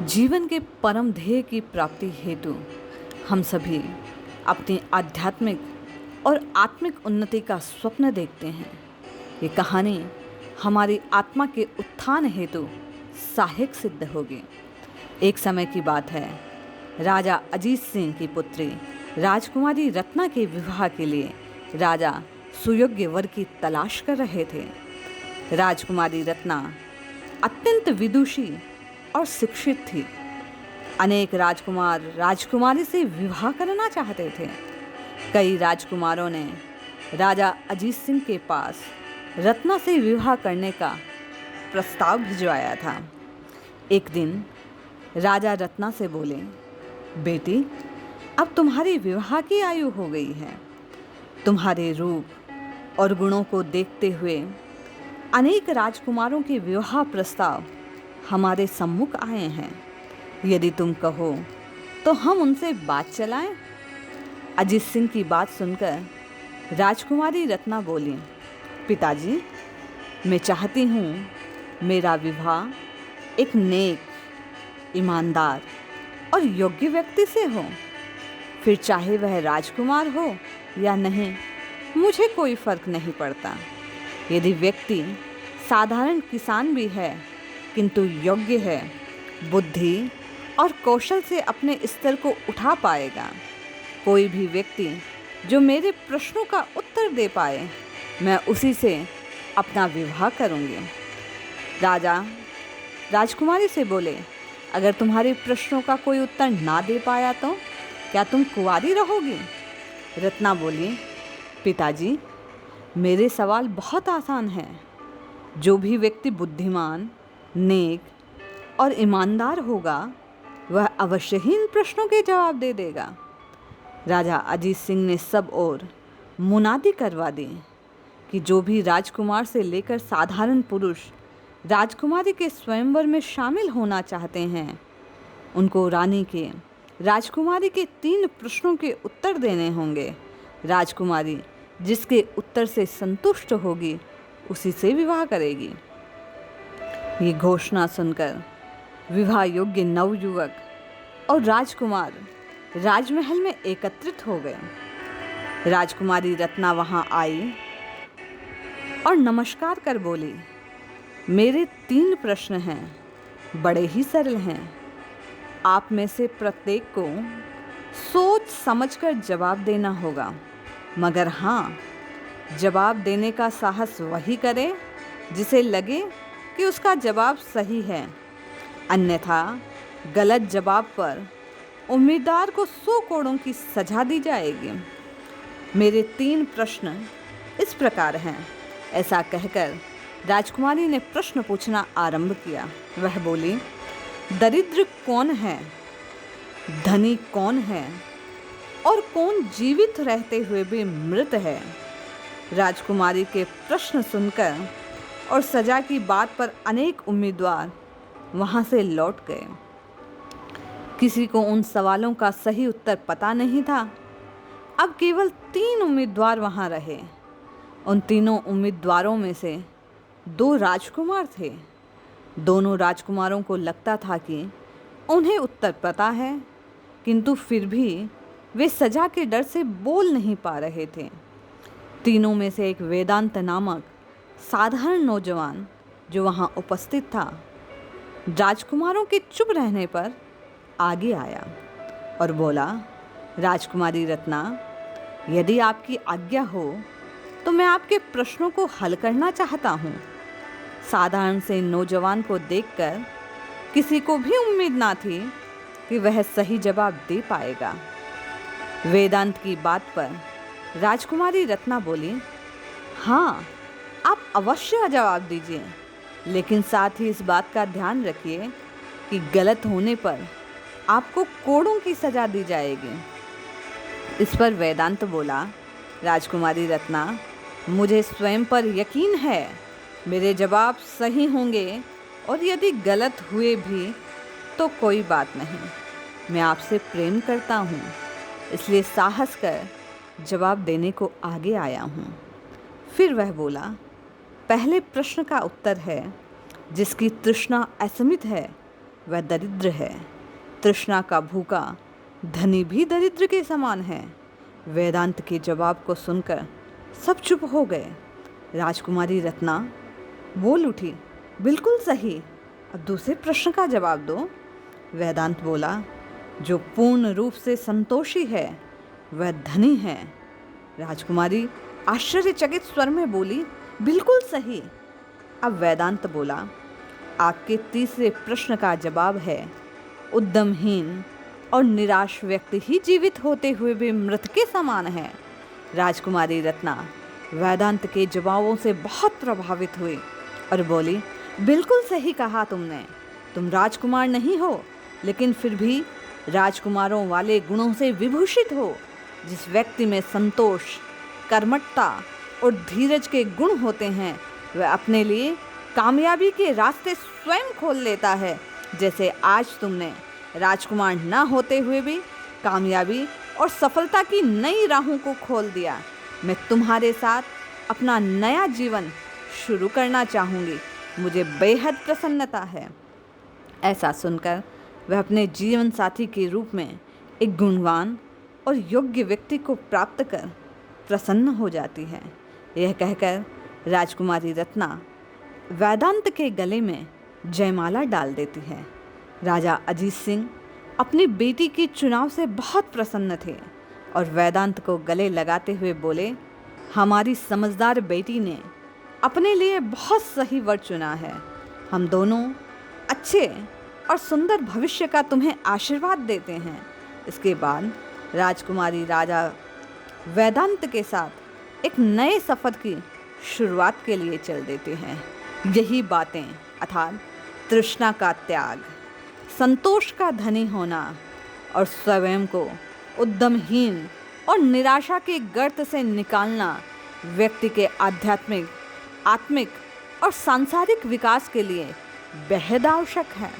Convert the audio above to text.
जीवन के परम ध्येय की प्राप्ति हेतु हम सभी अपनी आध्यात्मिक और आत्मिक उन्नति का स्वप्न देखते हैं। ये कहानी हमारी आत्मा के उत्थान हेतु सहायक सिद्ध होगी। एक समय की बात है, राजा अजीत सिंह की पुत्री राजकुमारी रत्ना के विवाह के लिए राजा सुयोग्य वर की तलाश कर रहे थे। राजकुमारी रत्ना अत्यंत विदुषी और शिक्षित थी। अनेक राजकुमार राजकुमारी से विवाह करना चाहते थे। कई राजकुमारों ने राजा अजीत सिंह के पास रत्ना से विवाह करने का प्रस्ताव भिजवाया था। एक दिन राजा रत्ना से बोले, बेटी, अब तुम्हारी विवाह की आयु हो गई है। तुम्हारे रूप और गुणों को देखते हुए अनेक राजकुमारों के विवाह प्रस्ताव हमारे सम्मुख आए हैं। यदि तुम कहो तो हम उनसे बात चलाएं। अजीत सिंह की बात सुनकर राजकुमारी रत्ना बोली, पिताजी, मैं चाहती हूँ मेरा विवाह एक नेक, ईमानदार और योग्य व्यक्ति से हो। फिर चाहे वह राजकुमार हो या नहीं, मुझे कोई फर्क नहीं पड़ता। यदि व्यक्ति साधारण किसान भी है किंतु योग्य है, बुद्धि और कौशल से अपने स्तर को उठा पाएगा, कोई भी व्यक्ति जो मेरे प्रश्नों का उत्तर दे पाए, मैं उसी से अपना विवाह करूंगी। राजा राजकुमारी से बोले, अगर तुम्हारे प्रश्नों का कोई उत्तर ना दे पाया तो क्या तुम कुंवारी रहोगी? रत्ना बोली, पिताजी, मेरे सवाल बहुत आसान हैं। जो भी व्यक्ति बुद्धिमान, नेक और ईमानदार होगा, वह अवश्य ही इन प्रश्नों के जवाब दे देगा। राजा अजीत सिंह ने सब ओर मुनादी करवा दी कि जो भी राजकुमार से लेकर साधारण पुरुष राजकुमारी के स्वयंवर में शामिल होना चाहते हैं, उनको रानी के राजकुमारी के 3 प्रश्नों के उत्तर देने होंगे। राजकुमारी जिसके उत्तर से संतुष्ट होगी, उसी से विवाह करेगी। ये घोषणा सुनकर विवाह योग्य नवयुवक और राजकुमार राजमहल में एकत्रित हो गए। राजकुमारी रत्ना वहां आई और नमस्कार कर बोली, मेरे 3 प्रश्न हैं, बड़े ही सरल हैं। आप में से प्रत्येक को सोच समझकर जवाब देना होगा, मगर हाँ, जवाब देने का साहस वही करे जिसे लगे कि उसका जवाब सही है। अन्यथा गलत जवाब पर उम्मीदवार को 100 कोड़ों की सजा दी जाएगी। मेरे 3 प्रश्न इस प्रकार हैं। ऐसा कहकर राजकुमारी ने प्रश्न पूछना आरंभ किया। वह बोली, दरिद्र कौन है, धनी कौन है और कौन जीवित रहते हुए भी मृत है? राजकुमारी के प्रश्न सुनकर और सजा की बात पर अनेक उम्मीदवार वहां से लौट गए। किसी को उन सवालों का सही उत्तर पता नहीं था। अब केवल 3 उम्मीदवार वहां रहे। उन तीनों उम्मीदवारों में से 2 राजकुमार थे। दोनों राजकुमारों को लगता था कि उन्हें उत्तर पता है, किंतु फिर भी वे सजा के डर से बोल नहीं पा रहे थे। तीनों में से एक वेदांत नामक साधारण नौजवान जो वहां उपस्थित था, राजकुमारों के चुप रहने पर आगे आया और बोला, राजकुमारी रत्ना, यदि आपकी आज्ञा हो तो मैं आपके प्रश्नों को हल करना चाहता हूँ। साधारण से नौजवान को देखकर किसी को भी उम्मीद ना थी कि वह सही जवाब दे पाएगा। वेदांत की बात पर राजकुमारी रत्ना बोली, हाँ, आप अवश्य जवाब दीजिए, लेकिन साथ ही इस बात का ध्यान रखिए कि गलत होने पर आपको कोड़ों की सजा दी जाएगी। इस पर वेदांत बोला, राजकुमारी रत्ना, मुझे स्वयं पर यकीन है मेरे जवाब सही होंगे, और यदि गलत हुए भी तो कोई बात नहीं। मैं आपसे प्रेम करता हूँ, इसलिए साहस कर जवाब देने को आगे आया हूँ। फिर वह बोला, पहले प्रश्न का उत्तर है, जिसकी तृष्णा असीमित है वह दरिद्र है। तृष्णा का भूखा धनी भी दरिद्र के समान है। वेदांत के जवाब को सुनकर सब चुप हो गए। राजकुमारी रत्ना बोल उठी, बिल्कुल सही, अब दूसरे प्रश्न का जवाब दो। वेदांत बोला, जो पूर्ण रूप से संतोषी है वह धनी है। राजकुमारी आश्चर्यचकित स्वर में बोली, बिल्कुल सही। अब वेदांत बोला, आपके तीसरे प्रश्न का जवाब है, उद्यमहीन और निराश व्यक्ति ही जीवित होते हुए भी मृत के समान है। राजकुमारी रत्ना वेदांत के जवाबों से बहुत प्रभावित हुई और बोली, बिल्कुल सही कहा तुमने। तुम राजकुमार नहीं हो, लेकिन फिर भी राजकुमारों वाले गुणों से विभूषित हो। जिस व्यक्ति में संतोष, कर्मठता और धीरज के गुण होते हैं, वह अपने लिए कामयाबी के रास्ते स्वयं खोल लेता है। जैसे आज तुमने राजकुमार ना होते हुए भी कामयाबी और सफलता की नई राहों को खोल दिया। मैं तुम्हारे साथ अपना नया जीवन शुरू करना चाहूँगी। मुझे बेहद प्रसन्नता है। ऐसा सुनकर वह अपने जीवन साथी के रूप में एक गुणवान और योग्य व्यक्ति को प्राप्त कर प्रसन्न हो जाती है। यह कहकर राजकुमारी रत्ना वेदांत के गले में जयमाला डाल देती है। राजा अजीत सिंह अपनी बेटी के चुनाव से बहुत प्रसन्न थे और वेदांत को गले लगाते हुए बोले, हमारी समझदार बेटी ने अपने लिए बहुत सही वर चुना है। हम दोनों अच्छे और सुंदर भविष्य का तुम्हें आशीर्वाद देते हैं। इसके बाद राजकुमारी राजा वेदांत के साथ एक नए सफ़र की शुरुआत के लिए चल देते हैं। यही बातें अर्थात तृष्णा का त्याग, संतोष का धनी होना और स्वयं को उद्यमहीन और निराशा के गर्त से निकालना व्यक्ति के आध्यात्मिक, आत्मिक और सांसारिक विकास के लिए बेहद आवश्यक है।